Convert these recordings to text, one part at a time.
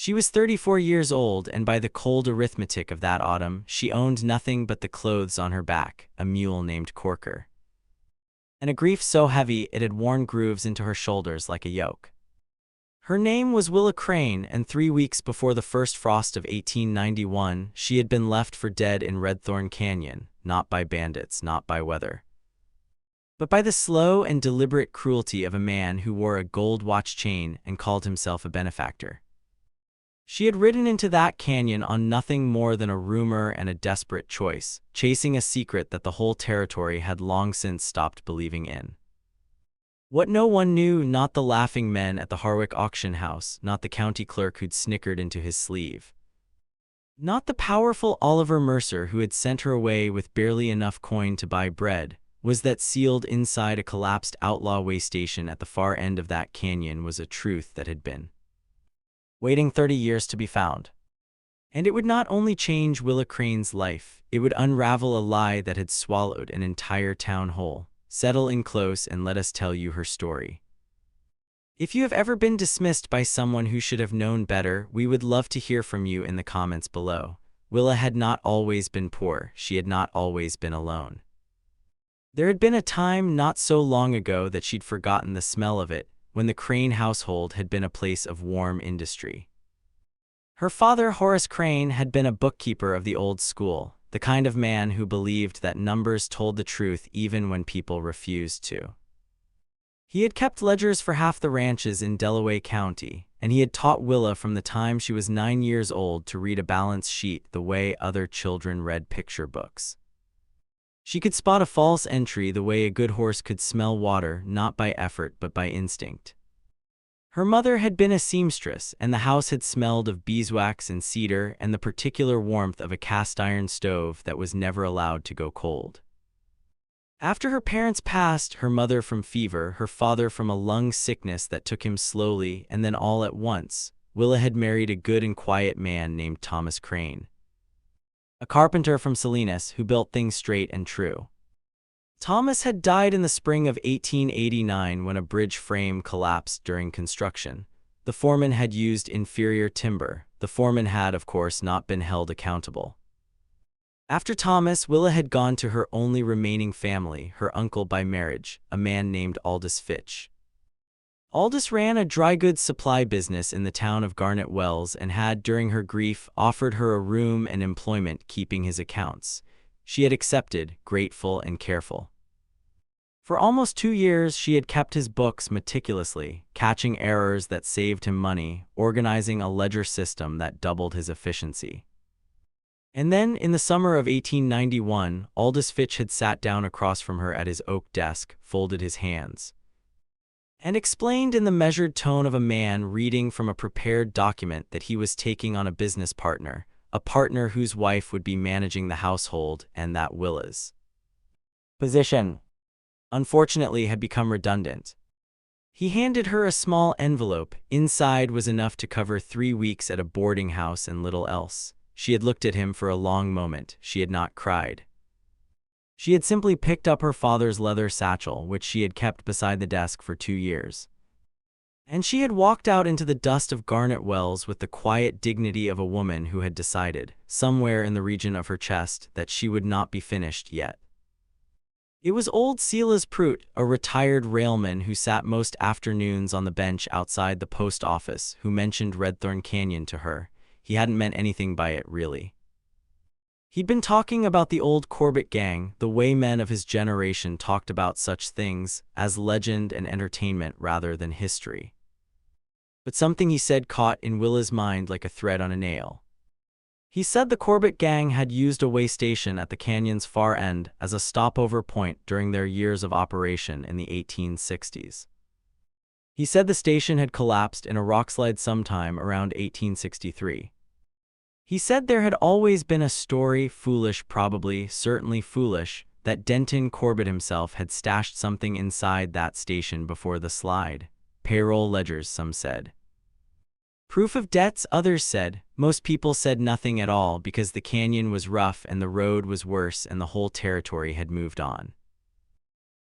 She was 34 years old, and by the cold arithmetic of that autumn, she owned nothing but the clothes on her back, a mule named Corker, and a grief so heavy it had worn grooves into her shoulders like a yoke. Her name was Willa Crane, and 3 weeks before the first frost of 1891, she had been left for dead in Redthorn Canyon, not by bandits, not by weather, but by the slow and deliberate cruelty of a man who wore a gold watch chain and called himself a benefactor. She had ridden into that canyon on nothing more than a rumor and a desperate choice, chasing a secret that the whole territory had long since stopped believing in. What no one knew, not the laughing men at the Harwick auction house, not the county clerk who'd snickered into his sleeve, not the powerful Oliver Mercer who had sent her away with barely enough coin to buy bread, was that sealed inside a collapsed Outlaw way station at the far end of that canyon was a truth that had been waiting 30 years to be found. And it would not only change Willa Crane's life, it would unravel a lie that had swallowed an entire town whole. Settle in close and let us tell you her story. If you have ever been dismissed by someone who should have known better, we would love to hear from you in the comments below. Willa had not always been poor, she had not always been alone. There had been a time not so long ago that she'd forgotten the smell of it, when the Crane household had been a place of warm industry. Her father, Horace Crane, had been a bookkeeper of the old school, the kind of man who believed that numbers told the truth even when people refused to. He had kept ledgers for half the ranches in Delaware County, and he had taught Willa from the time she was 9 years old to read a balance sheet the way other children read picture books. She could spot a false entry the way a good horse could smell water, not by effort but by instinct. Her mother had been a seamstress, and the house had smelled of beeswax and cedar and the particular warmth of a cast-iron stove that was never allowed to go cold. After her parents passed, her mother from fever, her father from a lung sickness that took him slowly, and then all at once, Willa had married a good and quiet man named Thomas Crane, a carpenter from Salinas who built things straight and true. Thomas had died in the spring of 1889 when a bridge frame collapsed during construction. The foreman had used inferior timber. The foreman had, of course, not been held accountable. After Thomas, Willa had gone to her only remaining family, her uncle by marriage, a man named Aldous Fitch. Aldous ran a dry goods supply business in the town of Garnet Wells and had, during her grief, offered her a room and employment keeping his accounts. She had accepted, grateful and careful. For almost 2 years, she had kept his books meticulously, catching errors that saved him money, organizing a ledger system that doubled his efficiency. And then, in the summer of 1891, Aldous Fitch had sat down across from her at his oak desk, folded his hands, and explained in the measured tone of a man reading from a prepared document that he was taking on a business partner, a partner whose wife would be managing the household, and that Willa's position, unfortunately, had become redundant. He handed her a small envelope. Inside was enough to cover 3 weeks at a boarding house and little else. She had looked at him for a long moment. She had not cried. She had simply picked up her father's leather satchel, which she had kept beside the desk for 2 years. And she had walked out into the dust of Garnet Wells with the quiet dignity of a woman who had decided, somewhere in the region of her chest, that she would not be finished yet. It was old Silas Prout, a retired railman who sat most afternoons on the bench outside the post office, who mentioned Redthorn Canyon to her. He hadn't meant anything by it, really. He'd been talking about the old Corbett gang, the way men of his generation talked about such things, as legend and entertainment rather than history. But something he said caught in Willa's mind like a thread on a nail. He said the Corbett gang had used a way station at the canyon's far end as a stopover point during their years of operation in the 1860s. He said the station had collapsed in a rockslide sometime around 1863. He said there had always been a story, foolish probably, certainly foolish, that Denton Corbett himself had stashed something inside that station before the slide. Payroll ledgers, some said. Proof of debts, others said. Most people said nothing at all because the canyon was rough and the road was worse and the whole territory had moved on.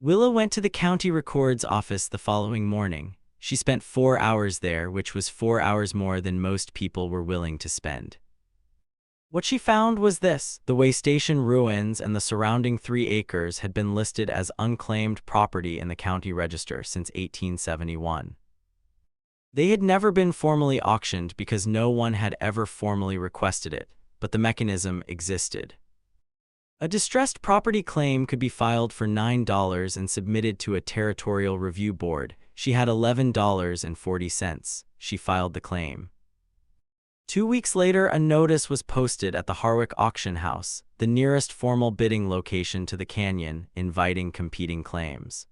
Willa went to the county records office the following morning. She spent 4 hours there, which was 4 hours more than most people were willing to spend. What she found was this: the way station ruins and the surrounding 3 acres had been listed as unclaimed property in the county register since 1871. They had never been formally auctioned because no one had ever formally requested it, but the mechanism existed. A distressed property claim could be filed for $9 and submitted to a territorial review board. She had $11.40. She filed the claim. 2 weeks later, a notice was posted at the Harwick Auction House, the nearest formal bidding location to the canyon, inviting competing claims.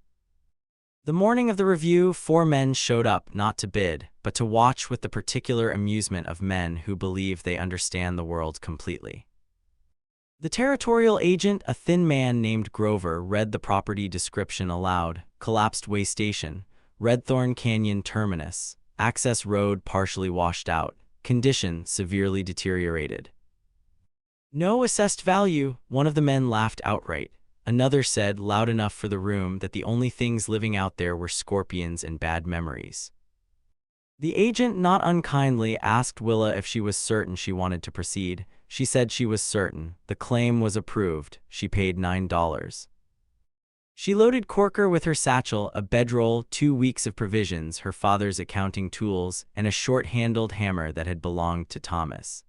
The morning of the review, 4 men showed up not to bid, but to watch with the particular amusement of men who believe they understand the world completely. The territorial agent, a thin man named Grover, read the property description aloud: collapsed way station, Redthorn Canyon terminus, access road partially washed out, condition severely deteriorated. No assessed value. One of the men laughed outright. Another said loud enough for the room that the only things living out there were scorpions and bad memories. The agent, not unkindly, asked Willa if she was certain she wanted to proceed. She said she was certain. The claim was approved. She paid $9. She loaded Corker with her satchel, a bedroll, 2 weeks of provisions, her father's accounting tools, and a short-handled hammer that had belonged to Thomas.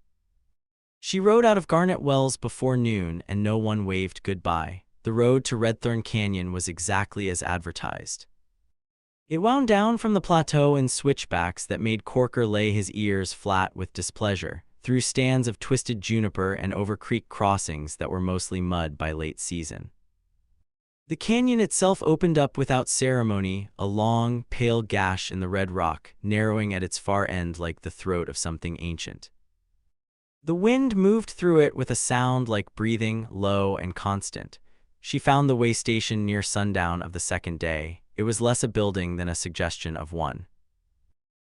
She rode out of Garnet Wells before noon, and no one waved goodbye. The road to Redthorn Canyon was exactly as advertised. It wound down from the plateau in switchbacks that made Corker lay his ears flat with displeasure, through stands of twisted juniper and over creek crossings that were mostly mud by late season. The canyon itself opened up without ceremony, a long, pale gash in the red rock, narrowing at its far end like the throat of something ancient. The wind moved through it with a sound like breathing, low and constant. She found the way station near sundown of the second day. It was less a building than a suggestion of one.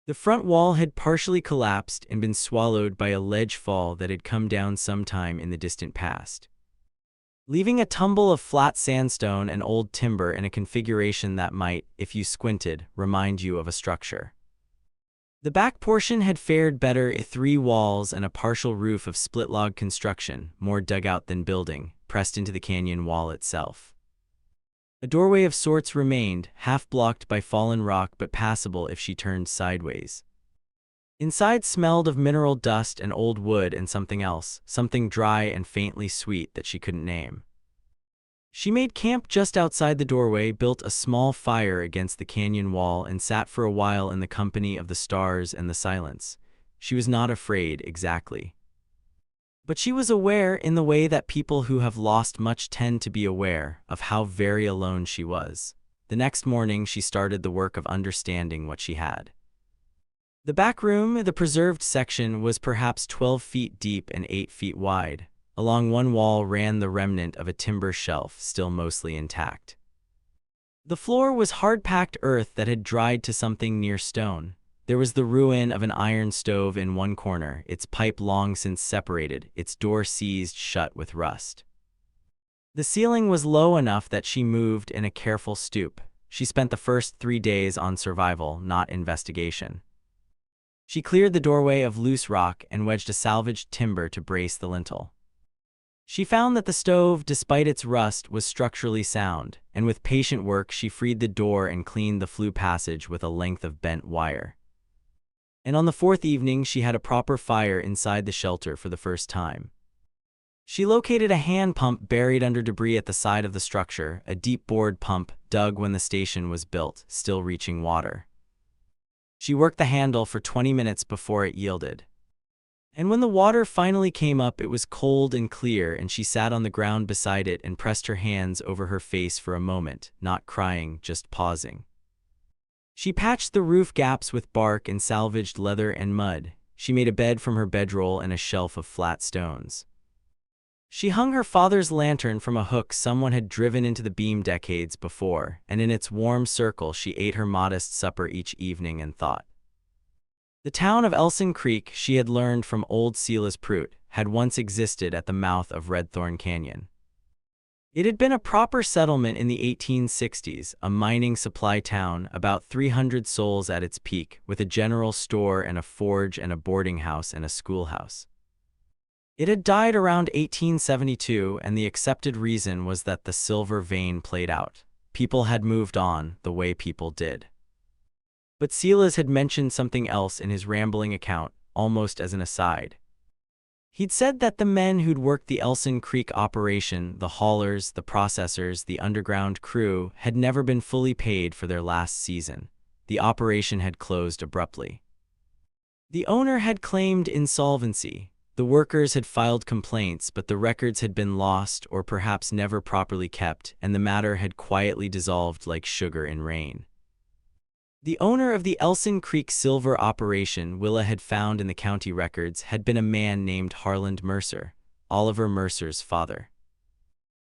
The front wall had partially collapsed and been swallowed by a ledge fall that had come down sometime in the distant past, leaving a tumble of flat sandstone and old timber in a configuration that might, if you squinted, remind you of a structure. The back portion had fared better: 3 walls and a partial roof of split log construction, more dugout than building, pressed into the canyon wall itself. A doorway of sorts remained, half blocked by fallen rock but passable if she turned sideways. Inside smelled of mineral dust and old wood and something else, something dry and faintly sweet that she couldn't name. She made camp just outside the doorway, built a small fire against the canyon wall, and sat for a while in the company of the stars and the silence. She was not afraid exactly, but she was aware, in the way that people who have lost much tend to be aware, of how very alone she was. The next morning she started the work of understanding what she had. The back room, the preserved section, was perhaps 12 feet deep and 8 feet wide. Along one wall ran the remnant of a timber shelf, still mostly intact. The floor was hard-packed earth that had dried to something near stone. There was the ruin of an iron stove in one corner, its pipe long since separated, its door seized shut with rust. The ceiling was low enough that she moved in a careful stoop. She spent the first 3 days on survival, not investigation. She cleared the doorway of loose rock and wedged a salvaged timber to brace the lintel. She found that the stove, despite its rust, was structurally sound, and with patient work she freed the door and cleaned the flue passage with a length of bent wire. And on the 4th evening she had a proper fire inside the shelter for the first time. She located a hand pump buried under debris at the side of the structure, a deep bored pump dug when the station was built, still reaching water. She worked the handle for 20 minutes before it yielded. And when the water finally came up, it was cold and clear, and she sat on the ground beside it and pressed her hands over her face for a moment, not crying, just pausing. She patched the roof gaps with bark and salvaged leather and mud. She made a bed from her bedroll and a shelf of flat stones. She hung her father's lantern from a hook someone had driven into the beam decades before, and in its warm circle she ate her modest supper each evening and thought. The town of Elson Creek, she had learned from old Silas Prout, had once existed at the mouth of Redthorn Canyon. It had been a proper settlement in the 1860s, a mining supply town, about 300 souls at its peak, with a general store and a forge and a boarding house and a schoolhouse. It had died around 1872, and the accepted reason was that the silver vein played out. People had moved on, the way people did. But Silas had mentioned something else in his rambling account, almost as an aside. He'd said that the men who'd worked the Elson Creek operation, the haulers, the processors, the underground crew, had never been fully paid for their last season. The operation had closed abruptly. The owner had claimed insolvency. The workers had filed complaints, but the records had been lost or perhaps never properly kept, and the matter had quietly dissolved like sugar in rain. The owner of the Elson Creek silver operation Willa had found in the county records had been a man named Harland Mercer, Oliver Mercer's father.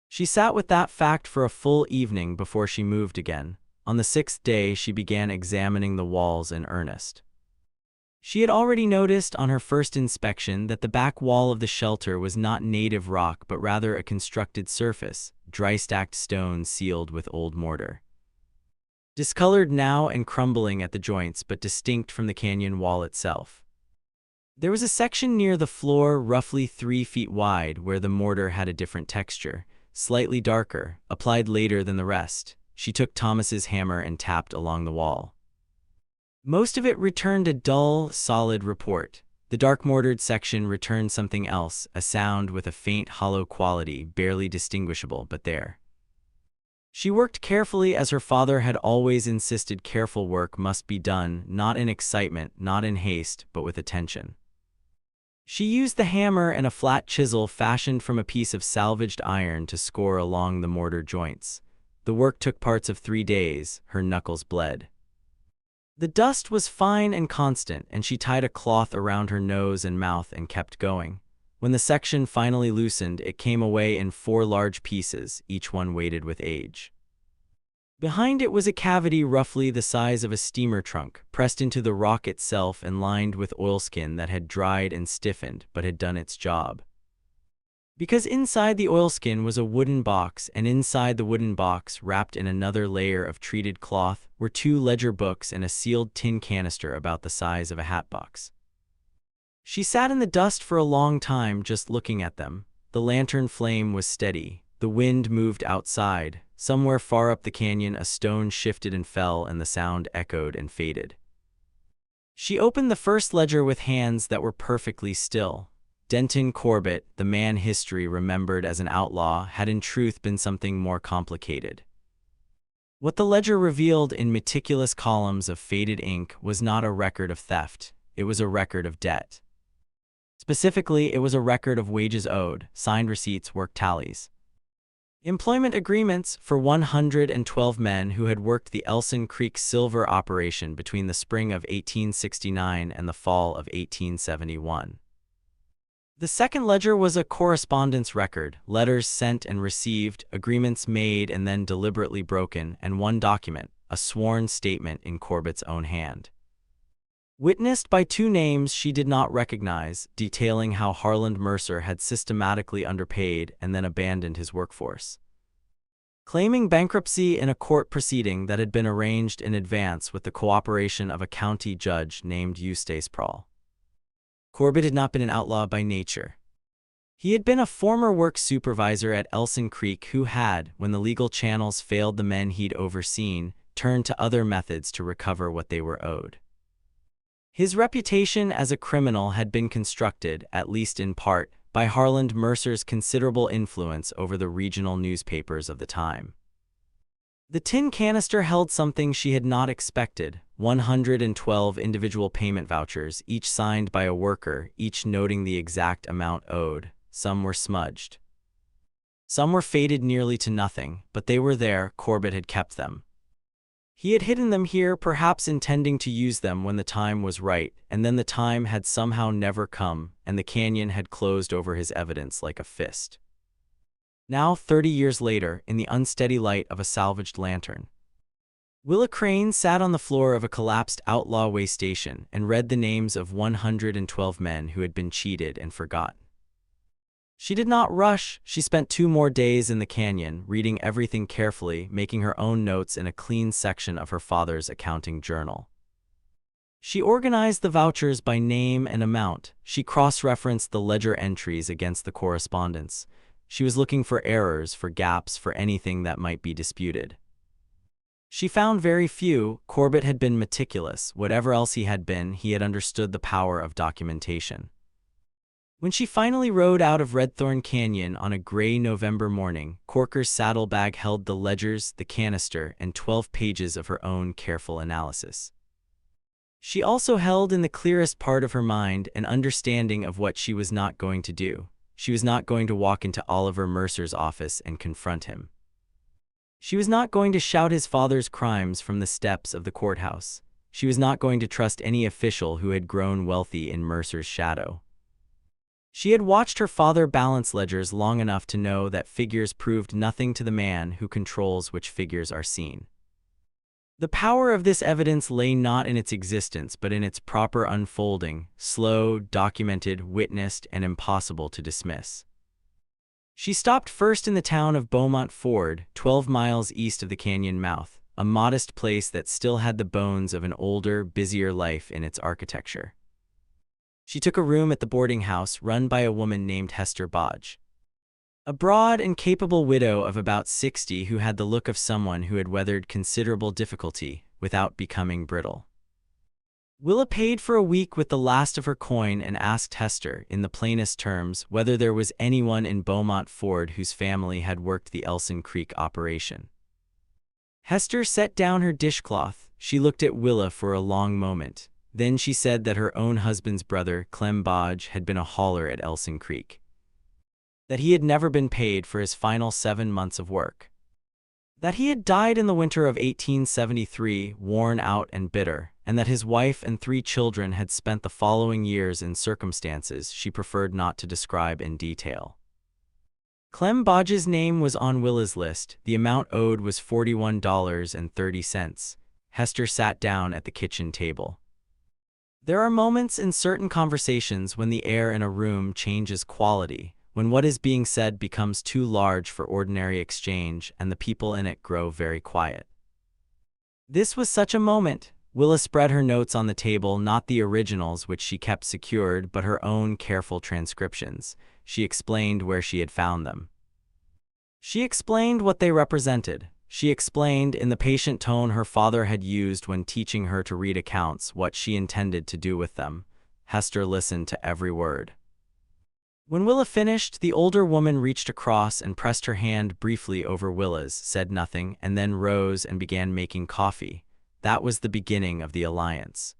She sat with that fact for a full evening before she moved again. On the 6th day she began examining the walls in earnest. She had already noticed on her first inspection that the back wall of the shelter was not native rock but rather a constructed surface, dry-stacked stone sealed with old mortar. Discolored now and crumbling at the joints but distinct from the canyon wall itself. There was a section near the floor roughly 3 feet wide where the mortar had a different texture, slightly darker, applied later than the rest. She took Thomas's hammer and tapped along the wall. Most of it returned a dull, solid report. The dark mortared section returned something else, a sound with a faint hollow quality, barely distinguishable, but there. She worked carefully as her father had always insisted careful work must be done, not in excitement, not in haste, but with attention. She used the hammer and a flat chisel fashioned from a piece of salvaged iron to score along the mortar joints. The work took parts of 3 days, her knuckles bled. The dust was fine and constant, and she tied a cloth around her nose and mouth and kept going. When the section finally loosened, it came away in 4 large pieces, each one weighted with age. Behind it was a cavity roughly the size of a steamer trunk, pressed into the rock itself and lined with oilskin that had dried and stiffened but had done its job. Because inside the oilskin was a wooden box, and inside the wooden box, wrapped in another layer of treated cloth, were 2 ledger books and a sealed tin canister about the size of a hat box. She sat in the dust for a long time just looking at them. The lantern flame was steady. The wind moved outside. Somewhere far up the canyon a stone shifted and fell, and the sound echoed and faded. She opened the first ledger with hands that were perfectly still. Denton Corbett, the man history remembered as an outlaw, had in truth been something more complicated. What the ledger revealed in meticulous columns of faded ink was not a record of theft. It was a record of debt. Specifically, it was a record of wages owed, signed receipts, work tallies. Employment agreements for 112 men who had worked the Elson Creek silver operation between the spring of 1869 and the fall of 1871. The second ledger was a correspondence record, letters sent and received, agreements made and then deliberately broken, and one document, a sworn statement in Corbett's own hand. Witnessed by 2 names she did not recognize, detailing how Harland Mercer had systematically underpaid and then abandoned his workforce. Claiming bankruptcy in a court proceeding that had been arranged in advance with the cooperation of a county judge named Eustace Prawl. Corbett had not been an outlaw by nature. He had been a former work supervisor at Elson Creek who had, when the legal channels failed the men he'd overseen, turned to other methods to recover what they were owed. His reputation as a criminal had been constructed, at least in part, by Harland Mercer's considerable influence over the regional newspapers of the time. The tin canister held something she had not expected: 112 individual payment vouchers, each signed by a worker, each noting the exact amount owed. Some were smudged. Some were faded nearly to nothing, but they were there. Corbett had kept them. He had hidden them here, perhaps intending to use them when the time was right, and then the time had somehow never come, and the canyon had closed over his evidence like a fist. Now, 30 years later, in the unsteady light of a salvaged lantern, Willa Crane sat on the floor of a collapsed Outlaw way station and read the names of 112 men who had been cheated and forgotten. She did not rush. She spent 2 more days in the canyon, reading everything carefully, making her own notes in a clean section of her father's accounting journal. She organized the vouchers by name and amount. She cross-referenced the ledger entries against the correspondence. She was looking for errors, for gaps, for anything that might be disputed. She found very few. Corbett had been meticulous. Whatever else he had been, he had understood the power of documentation. When she finally rode out of Redthorn Canyon on a gray November morning, Corker's saddlebag held the ledgers, the canister, and 12 pages of her own careful analysis. She also held in the clearest part of her mind an understanding of what she was not going to do. She was not going to walk into Oliver Mercer's office and confront him. She was not going to shout his father's crimes from the steps of the courthouse. She was not going to trust any official who had grown wealthy in Mercer's shadow. She had watched her father balance ledgers long enough to know that figures proved nothing to the man who controls which figures are seen. The power of this evidence lay not in its existence but in its proper unfolding, slow, documented, witnessed, and impossible to dismiss. She stopped first in the town of Beaumont Ford, 12 miles east of the canyon mouth, a modest place that still had the bones of an older, busier life in its architecture. She took a room at the boarding house run by a woman named Hester Bodge, a broad and capable widow of about 60 who had the look of someone who had weathered considerable difficulty without becoming brittle. Willa paid for a week with the last of her coin and asked Hester, in the plainest terms, whether there was anyone in Beaumont Ford whose family had worked the Elson Creek operation. Hester set down her dishcloth. She looked at Willa for a long moment. Then she said that her own husband's brother, Clem Bodge, had been a hauler at Elson Creek, that he had never been paid for his final 7 months of work, that he had died in the winter of 1873, worn out and bitter, and that his wife and 3 children had spent the following years in circumstances she preferred not to describe in detail. Clem Bodge's name was on Willa's list. The amount owed was $41.30. Hester sat down at the kitchen table. There are moments in certain conversations when the air in a room changes quality, when what is being said becomes too large for ordinary exchange and the people in it grow very quiet. This was such a moment. Willa spread her notes on the table, not the originals which she kept secured, but her own careful transcriptions. She explained where she had found them. She explained what they represented. She explained, in the patient tone her father had used when teaching her to read accounts, what she intended to do with them. Hester listened to every word. When Willa finished, the older woman reached across and pressed her hand briefly over Willa's, said nothing, and then rose and began making coffee. That was the beginning of the alliance.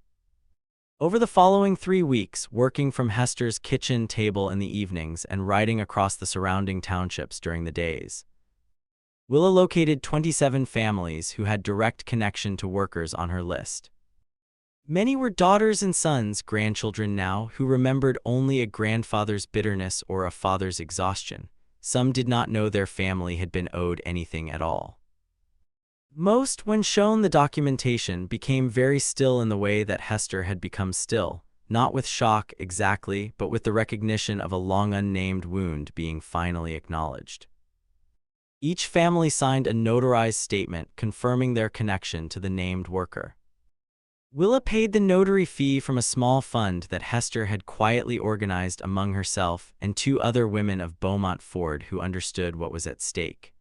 Over the following 3 weeks, working from Hester's kitchen table in the evenings and riding across the surrounding townships during the days, Willa located 27 families who had direct connection to workers on her list. Many were daughters and sons, grandchildren now, who remembered only a grandfather's bitterness or a father's exhaustion. Some did not know their family had been owed anything at all. Most, when shown the documentation, became very still in the way that Hester had become still, not with shock exactly, but with the recognition of a long unnamed wound being finally acknowledged. Each family signed a notarized statement confirming their connection to the named worker. Willa paid the notary fee from a small fund that Hester had quietly organized among herself and 2 other women of Beaumont Ford who understood what was at stake.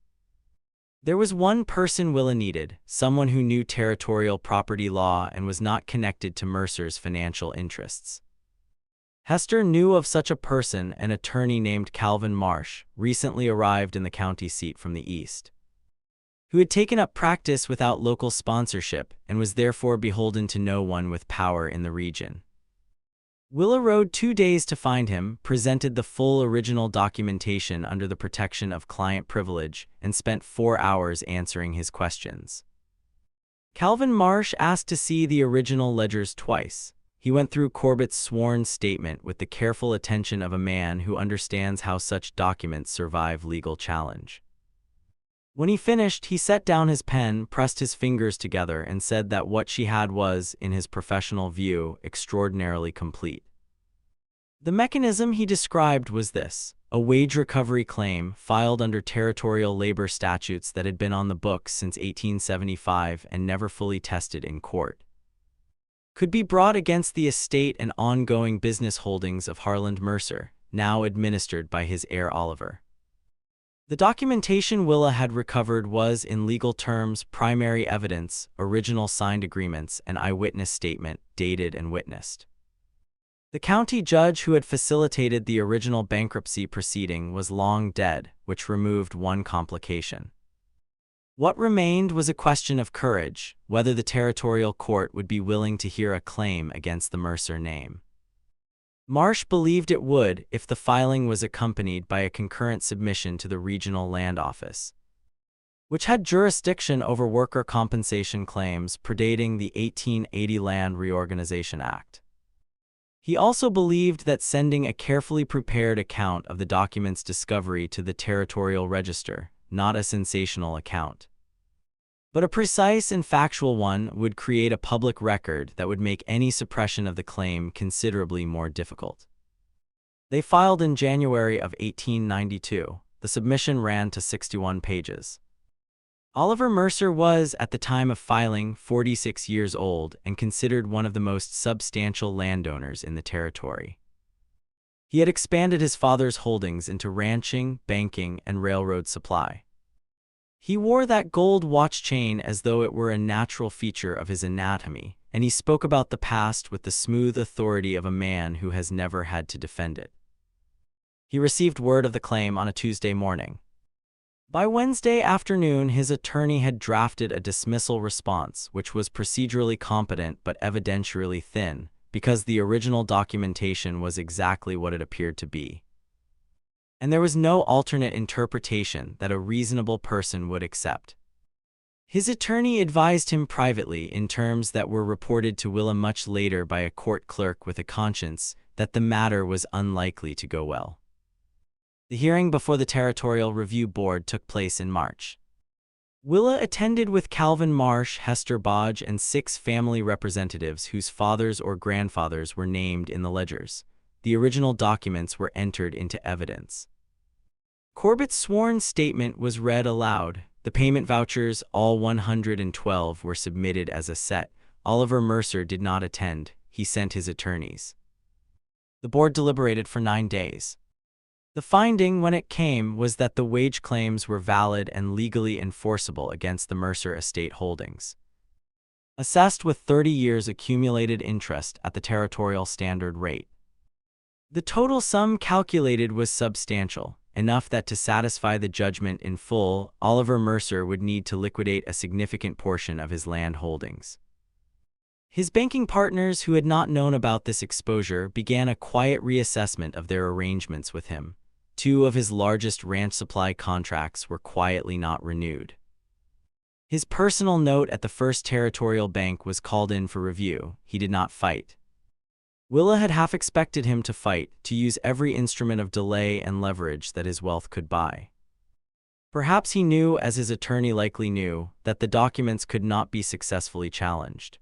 There was one person Willa needed, someone who knew territorial property law and was not connected to Mercer's financial interests. Hester knew of such a person, an attorney named Calvin Marsh, recently arrived in the county seat from the east, who had taken up practice without local sponsorship and was therefore beholden to no one with power in the region. Willa rode 2 days to find him, presented the full original documentation under the protection of client privilege, and spent 4 hours answering his questions. Calvin Marsh asked to see the original ledgers twice. He went through Corbett's sworn statement with the careful attention of a man who understands how such documents survive legal challenge. When he finished, he set down his pen, pressed his fingers together, and said that what she had was, in his professional view, extraordinarily complete. The mechanism he described was this. a wage recovery claim filed under territorial labor statutes that had been on the books since 1875 and never fully tested in court, could be brought against the estate and ongoing business holdings of Harland Mercer, now administered by his heir Oliver. The documentation Willa had recovered was, in legal terms, primary evidence, original signed agreements, and eyewitness statement, dated and witnessed. The county judge who had facilitated the original bankruptcy proceeding was long dead, which removed one complication. What remained was a question of courage, whether the territorial court would be willing to hear a claim against the Mercer name. Marsh believed it would if the filing was accompanied by a concurrent submission to the Regional Land Office, which had jurisdiction over worker compensation claims predating the 1880 Land Reorganization Act. He also believed that sending a carefully prepared account of the document's discovery to the Territorial Register, not a sensational account, but a precise and factual one, would create a public record that would make any suppression of the claim considerably more difficult. They filed in January of 1892. The submission ran to 61 pages. Oliver Mercer was, at the time of filing, 46 years old and considered one of the most substantial landowners in the territory. He had expanded his father's holdings into ranching, banking, and railroad supply. He wore that gold watch chain as though it were a natural feature of his anatomy, and he spoke about the past with the smooth authority of a man who has never had to defend it. He received word of the claim on a Tuesday morning. By Wednesday afternoon, his attorney had drafted a dismissal response, which was procedurally competent but evidentially thin, because the original documentation was exactly what it appeared to be, and there was no alternate interpretation that a reasonable person would accept. His attorney advised him privately, in terms that were reported to Willa much later by a court clerk with a conscience, that the matter was unlikely to go well. The hearing before the Territorial Review Board took place in March. Willa attended with Calvin Marsh, Hester Bodge, and 6 family representatives whose fathers or grandfathers were named in the ledgers. The original documents were entered into evidence. Corbett's sworn statement was read aloud. The payment vouchers, all 112, were submitted as a set. Oliver Mercer did not attend. He sent his attorneys. The board deliberated for 9 days. The finding, when it came, was that the wage claims were valid and legally enforceable against the Mercer estate holdings, assessed with 30 years accumulated interest at the territorial standard rate. The total sum calculated was substantial, enough that to satisfy the judgment in full, Oliver Mercer would need to liquidate a significant portion of his land holdings. His banking partners, who had not known about this exposure, began a quiet reassessment of their arrangements with him. 2 of his largest ranch supply contracts were quietly not renewed. His personal note at the First Territorial Bank was called in for review. He did not fight. Willa had half expected him to fight, to use every instrument of delay and leverage that his wealth could buy. Perhaps he knew, as his attorney likely knew, that the documents could not be successfully challenged.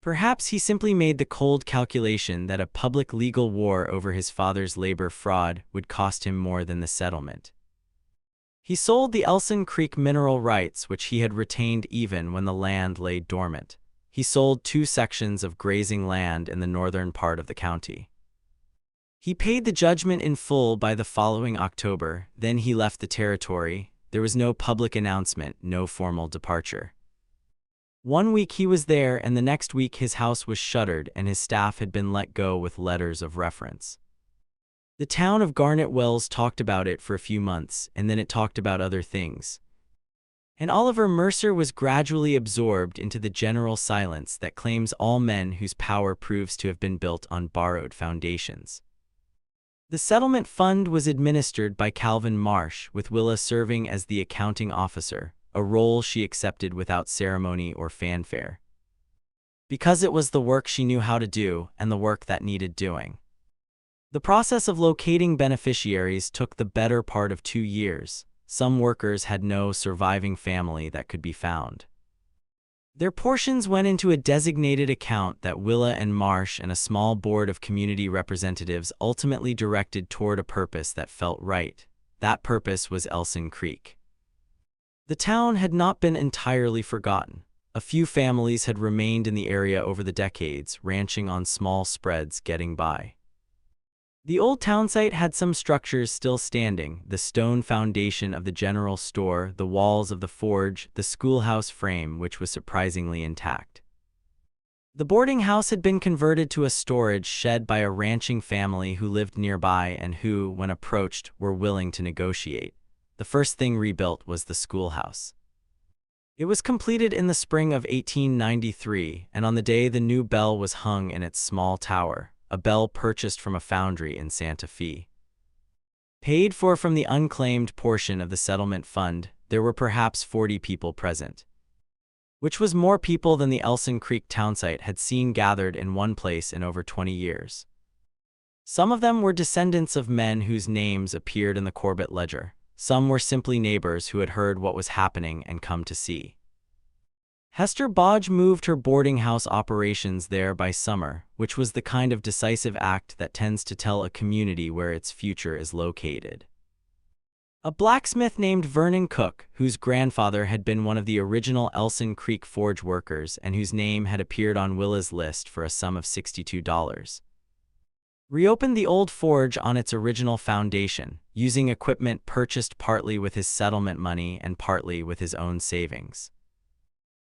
Perhaps he simply made the cold calculation that a public legal war over his father's labor fraud would cost him more than the settlement. He sold the Elson Creek mineral rights, which he had retained even when the land lay dormant. He sold 2 sections of grazing land in the northern part of the county. He paid the judgment in full by the following October. Then he left the territory. There was no public announcement, no formal departure. 1 week he was there, and the next week his house was shuttered and his staff had been let go with letters of reference. The town of Garnet Wells talked about it for a few months, and then it talked about other things. And Oliver Mercer was gradually absorbed into the general silence that claims all men whose power proves to have been built on borrowed foundations. The settlement fund was administered by Calvin Marsh, with Willa serving as the accounting officer, a role she accepted without ceremony or fanfare, because it was the work she knew how to do and the work that needed doing. The process of locating beneficiaries took the better part of 2 years. Some workers had no surviving family that could be found. Their portions went into a designated account that Willa and Marsh and a small board of community representatives ultimately directed toward a purpose that felt right. That purpose was Elson Creek. The town had not been entirely forgotten. A few families had remained in the area over the decades, ranching on small spreads, getting by. The old town site had some structures still standing: the stone foundation of the general store, the walls of the forge, the schoolhouse frame, which was surprisingly intact. The boarding house had been converted to a storage shed by a ranching family who lived nearby and who, when approached, were willing to negotiate. The first thing rebuilt was the schoolhouse. It was completed in the spring of 1893, and on the day the new bell was hung in its small tower, a bell purchased from a foundry in Santa Fe. Paid for from the unclaimed portion of the settlement fund, there were perhaps 40 people present, which was more people than the Elson Creek townsite had seen gathered in one place in over 20 years. Some of them were descendants of men whose names appeared in the Corbett ledger. Some were simply neighbors who had heard what was happening and come to see. Hester Bodge moved her boarding house operations there by summer, which was the kind of decisive act that tends to tell a community where its future is located. A blacksmith named Vernon Cook, whose grandfather had been one of the original Elson Creek forge workers and whose name had appeared on Willa's list for a sum of $62, reopened the old forge on its original foundation, using equipment purchased partly with his settlement money and partly with his own savings.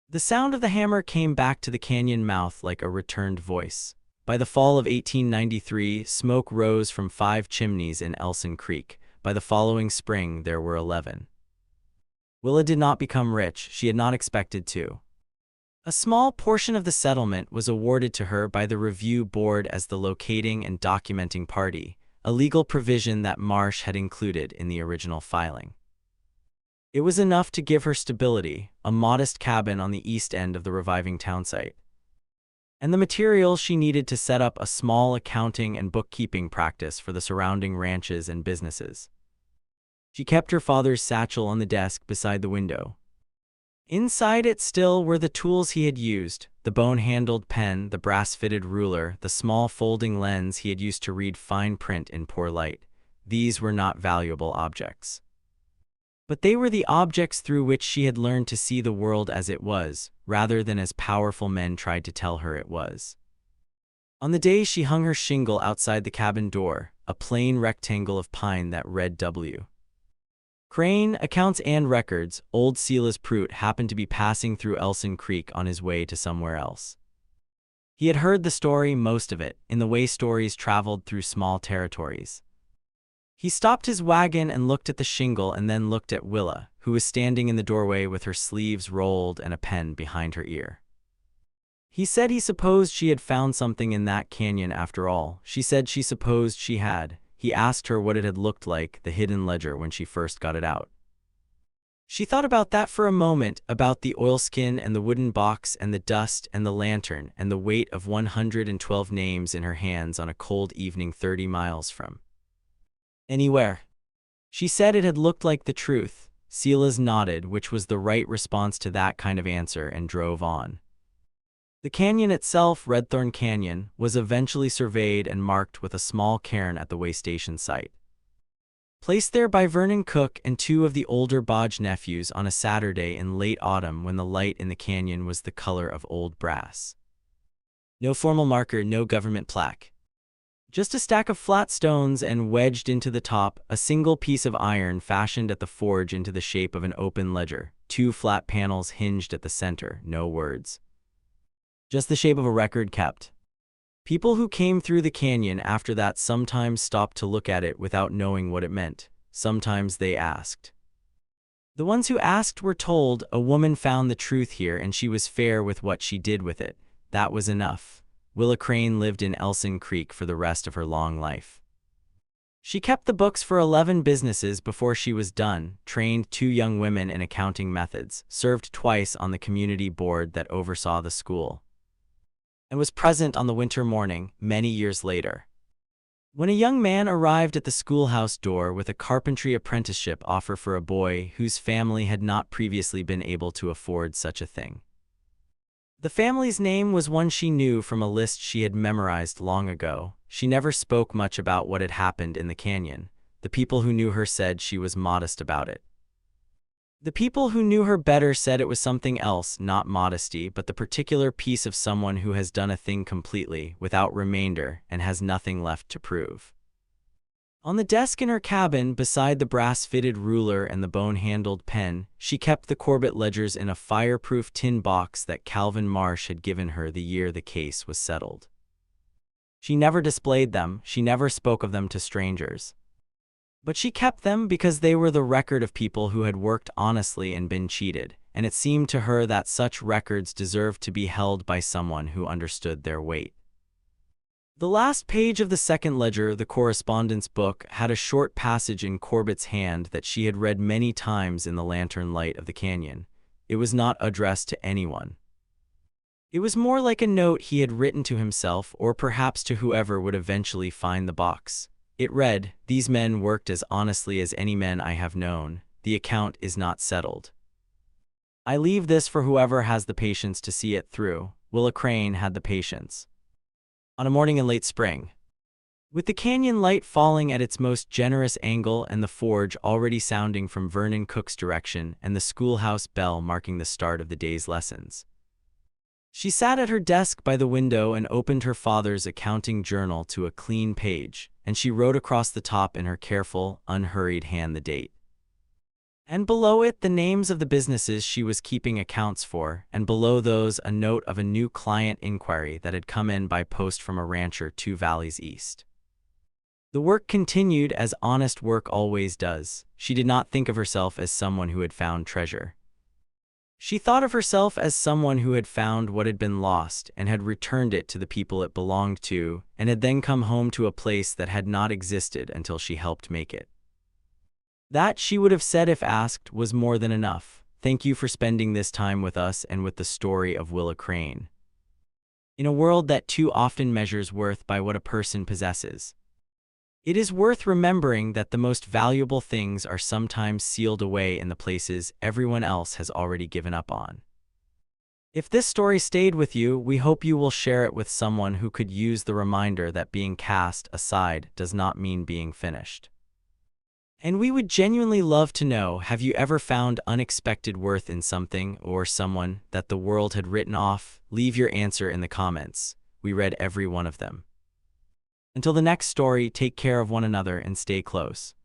The sound of the hammer came back to the canyon mouth like a returned voice. By the fall of 1893, smoke rose from 5 chimneys in Elson Creek. By the following spring, there were 11. Willa did not become rich. She had not expected to. A small portion of the settlement was awarded to her by the Review Board as the locating and documenting party, a legal provision that Marsh had included in the original filing. It was enough to give her stability, a modest cabin on the east end of the reviving townsite, and the materials she needed to set up a small accounting and bookkeeping practice for the surrounding ranches and businesses. She kept her father's satchel on the desk beside the window. Inside it still were the tools he had used: the bone-handled pen, the brass-fitted ruler, the small folding lens he had used to read fine print in poor light. These were not valuable objects, but they were the objects through which she had learned to see the world as it was, rather than as powerful men tried to tell her it was. On the day she hung her shingle outside the cabin door, a plain rectangle of pine that read W. Crane, Accounts and Records, old Silas Prout happened to be passing through Elson Creek on his way to somewhere else. He had heard the story, most of it, in the way stories traveled through small territories. He stopped his wagon and looked at the shingle and then looked at Willa, who was standing in the doorway with her sleeves rolled and a pen behind her ear. He said he supposed she had found something in that canyon after all. She said she supposed she had. He asked her what it had looked like, the hidden ledger, when she first got it out. She thought about that for a moment, about the oilskin and the wooden box and the dust and the lantern and the weight of 112 names in her hands on a cold evening 30 miles from anywhere. She said it had looked like the truth. Silas nodded, which was the right response to that kind of answer, and drove on. The canyon itself, Redthorn Canyon, was eventually surveyed and marked with a small cairn at the way station site, placed there by Vernon Cook and 2 of the older Bodge nephews on a Saturday in late autumn when the light in the canyon was the color of old brass. No formal marker, no government plaque. Just a stack of flat stones, and wedged into the top, a single piece of iron fashioned at the forge into the shape of an open ledger, 2 flat panels hinged at the center, no words. Just the shape of a record kept. People who came through the canyon after that sometimes stopped to look at it without knowing what it meant. Sometimes they asked. The ones who asked were told, "A woman found the truth here and she was fair with what she did with it." That was enough. Willa Crane lived in Elson Creek for the rest of her long life. She kept the books for 11 businesses before she was done, trained 2 young women in accounting methods, served twice on the community board that oversaw the school, and was present on the winter morning, many years later, when a young man arrived at the schoolhouse door with a carpentry apprenticeship offer for a boy whose family had not previously been able to afford such a thing. The family's name was one she knew from a list she had memorized long ago. She never spoke much about what had happened in the canyon. The people who knew her said she was modest about it. The people who knew her better said it was something else, not modesty, but the particular piece of someone who has done a thing completely, without remainder, and has nothing left to prove. On the desk in her cabin, beside the brass-fitted ruler and the bone-handled pen, she kept the Corbett ledgers in a fireproof tin box that Calvin Marsh had given her the year the case was settled. She never displayed them, she never spoke of them to strangers. But she kept them because they were the record of people who had worked honestly and been cheated, and it seemed to her that such records deserved to be held by someone who understood their weight. The last page of the second ledger, the correspondence book, had a short passage in Corbett's hand that she had read many times in the lantern light of the canyon. It was not addressed to anyone. It was more like a note he had written to himself, or perhaps to whoever would eventually find the box. It read, "These men worked as honestly as any men I have known. The account is not settled. I leave this for whoever has the patience to see it through." Willa Crane had the patience. On a morning in late spring, with the canyon light falling at its most generous angle and the forge already sounding from Vernon Cook's direction and the schoolhouse bell marking the start of the day's lessons, she sat at her desk by the window and opened her father's accounting journal to a clean page, and she wrote across the top in her careful, unhurried hand the date. And below it the names of the businesses she was keeping accounts for, and below those a note of a new client inquiry that had come in by post from a rancher 2 valleys east. The work continued as honest work always does. She did not think of herself as someone who had found treasure. She thought of herself as someone who had found what had been lost and had returned it to the people it belonged to, and had then come home to a place that had not existed until she helped make it. That, she would have said if asked, was more than enough. Thank you for spending this time with us and with the story of Willa Crane. In a world that too often measures worth by what a person possesses, it is worth remembering that the most valuable things are sometimes sealed away in the places everyone else has already given up on. If this story stayed with you, we hope you will share it with someone who could use the reminder that being cast aside does not mean being finished. And we would genuinely love to know, have you ever found unexpected worth in something or someone that the world had written off? Leave your answer in the comments. We read every one of them. Until the next story, take care of one another and stay close.